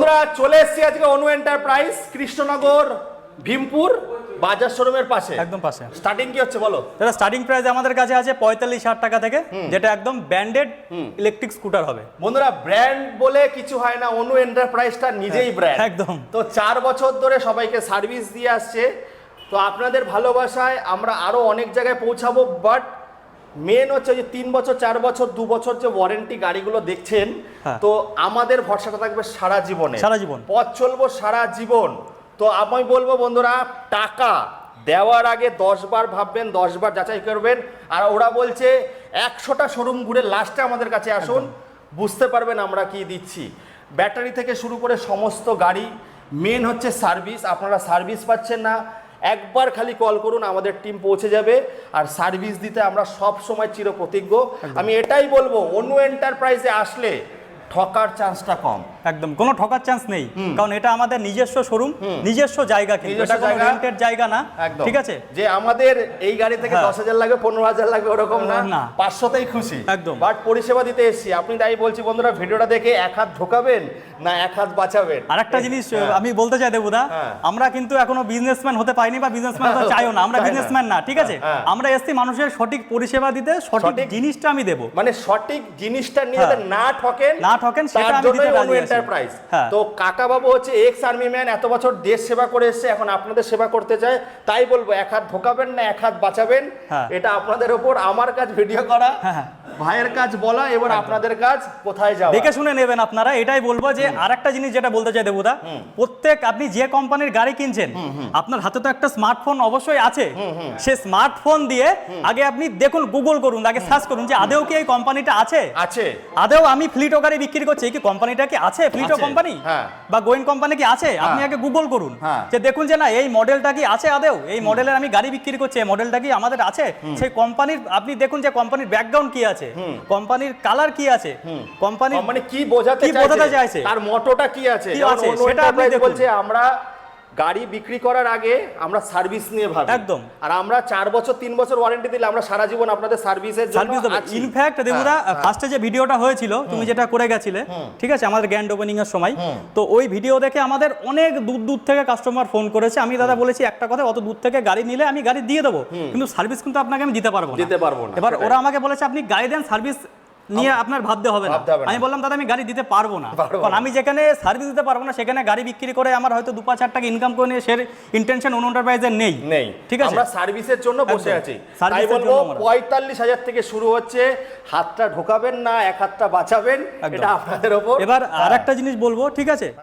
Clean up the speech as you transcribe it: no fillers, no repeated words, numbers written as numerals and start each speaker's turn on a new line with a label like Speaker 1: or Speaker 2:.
Speaker 1: বন্ধুরা চলে এসেছি আজকে অনু এন্টারপ্রাইজ, কৃষ্ণনগর ভীমপুর বাজার শোরুমের পাশে,
Speaker 2: একদম পাশে।
Speaker 1: স্টার্টিং কি হচ্ছে বলো?
Speaker 2: দাদা স্টার্টিং প্রাইস আমাদের কাছে আছে 45,000 টাকা থেকে, যেটা একদম ব্র্যান্ডেড ইলেকট্রিক স্কুটার হবে।
Speaker 1: বন্ধুরা ব্র্যান্ড বলে কিছু হয় না, অনু এন্টারপ্রাইজটা নিজেই ব্র্যান্ড
Speaker 2: একদম।
Speaker 1: তো 4 বছর ধরে সবাইকে সার্ভিস দিয়ে আসছে। তো আপনাদের ভালোবাসায় আমরা আরো অনেক জায়গায় পৌঁছাবো, বাট মেন হচ্ছে যে 3 বছর 4 বছর 2 বছর যে ওয়ারেন্টি গাড়িগুলো দেখছেন, তো আমাদের ভরসাটা থাকবে সারা জীবনে,
Speaker 2: সারা জীবন
Speaker 1: পথ চলবো সারা জীবন। তো আমি বলবো বন্ধুরা, টাকা দেওয়ার আগে 10 বার ভাববেন, 10 বার যাচাই করবেন। আর ওরা বলছে 100টা শোরুম ঘুরে লাস্টে আমাদের কাছে আসুন, বুঝতে পারবেন আমরা কি দিচ্ছি। ব্যাটারি থেকে শুরু করে সমস্ত গাড়ি, মেন হচ্ছে সার্ভিস। আপনারা সার্ভিস পাচ্ছেন না, একবার খালি কল করুন, আমাদের টিম পৌঁছে যাবে। আর সার্ভিস দিতে আমরা সব সময় চিরপ্রতিজ্ঞ। আমি এটাই বলবো, অনু এন্টারপ্রাইজে আসলে ঠকার চান্সটা কম,
Speaker 2: একদম কোনো ঠকার চান্স নেই, কারণ এটা আমাদের নিজস্ব শোরুম, নিজস্ব জায়গা, কিন্তু এটা কোনো রেন্টেড জায়গা না। ঠিক আছে,
Speaker 1: যে আমাদের এই গাড়ি থেকে 10,000 লাগবে 15,000 লাগবে ওরকম না, 500তেই খুশি
Speaker 2: একদম।
Speaker 1: বাট পরিষেবা দিতে এসেছি। আপনি তাই বলছি বন্ধুরা, ভিডিওটা দেখে এক হাত ঢোকাবেন না এক হাত বাঁচাবেন।
Speaker 2: আর একটা জিনিস আমি বলতে চাই দেবুদা, আমরা কিন্তু এখনো বিজনেসম্যান হতে পাইনি বা বিজনেসম্যান হতে চাইও না, আমরা বিজনেসম্যান না। ঠিক আছে, আমরা এসছি মানুষের সঠিক পরিষেবা দিতে, সঠিক জিনিসটা আমি দেব,
Speaker 1: মানে সঠিক জিনিসটা নিয়ে না ঠকেন
Speaker 2: সেটা আমি দিতে রাজি আছি।
Speaker 1: এন্টারপ্রাইজ। তো কাকা বাবু হচ্ছে এক্স আর্মি ম্যান, এত বছর দেশ সেবা করে এসেছে, এখন আপনাদের সেবা করতে চায়। তাই বলবো, এক হাত ঢোকাবেন না এক হাত বাঁচাবেন, এটা আপনাদের উপর। আমার কাজ ভিডিও করা, ভাইয়ের কাজ বলা, এবার আপনাদের কাজ কোথায় যাওয়া
Speaker 2: দেখে শুনে নেবেন আপনারা। এটাই বলবো যে আরেকটা জিনিস যেটা বলতে চাই দেবুদা, প্রত্যেক আপনি যে কোম্পানির গাড়ি কিনছেন, আপনার হাতে তো একটা স্মার্টফোন অবশ্যই আছে। সে স্মার্টফোন দিয়ে আগে আপনি দেখুন, গুগল করুন, আগে সার্চ করুন যে আদেও কি এই কোম্পানিটা আছে, আদেও আমি ফ্লিটো গাড়ি বিক্রি করছি, এই কি কোম্পানিটা কি আছে, ফ্লিটো কোম্পানি বা গোয়েন কোম্পানি কি আছে, আপনি আগে গুগল করুন যে দেখুন যে না এই মডেলটা কি আছে, আদেও এই মডেলের আমি গাড়ি বিক্রি করছি, এই মডেলটা কি আমাদের আছে। সেই কোম্পানির আপনি দেখুন যে কোম্পানির ব্যাকগ্রাউন্ড কি আছে, কোম্পানির কালার কি আছে, কোম্পানি
Speaker 1: মানে কি বোঝাতে চাইছে, তার মোটোটা কি আছে, সেটা আপনি বলছে। আমরা গাড়ি বিক্রি করার আগে আমরা সার্ভিস নিয়ে ভাবি, একদম। আর আমরা 4 বছর 3 বছর ওয়ারেন্টি দিলে আমরা সারা জীবন আপনাদের সার্ভিসের জন্য আছি।
Speaker 2: ইনফ্যাক্ট দেবুদা, ফার্স্টে যে ভিডিওটা হয়েছিল তুমি যেটা করে গেছিলে, ঠিক আছে, আমাদের গ্র্যান্ড ওপেনিং এর সময়, তো ওই ভিডিও দেখে আমাদের অনেক দূর দূর থেকে কাস্টমার ফোন করেছে। আমি দাদা বলেছি একটা কথা, অত দূর থেকে গাড়ি নিলে আমি গাড়ি দিয়ে দেবো, কিন্তু সার্ভিস কিন্তু আপনাকে আমি দিতে পারবো না। এবার ওরা আমাকে বলেছে আপনি গাড়ি দেন, সার্ভিস নিয়ে আপনার ভাবতে হবে না। আমি বললাম দাদা আমি গাড়ি দিতে পারবো না, কারণ আমি যেখানে সার্ভিস দিতে পারবো না সেখানে গাড়ি বিক্রি করে আমার হয়তো 2-5 টাকা ইনকাম করে নিয়ে সে ইন্টেনশন অনু এন্টারপ্রাইজের নেই।
Speaker 1: ঠিক আছে, আমরা সার্ভিসের জন্য বসে আছি। তাই বলবো 45,000 থেকে শুরু হচ্ছে, হাতটা ঢোকাবেন না এক হাতটা বাঁচাবেন, এটা আপনাদের উপর।
Speaker 2: এবার আরেকটা জিনিস বলবো, ঠিক আছে।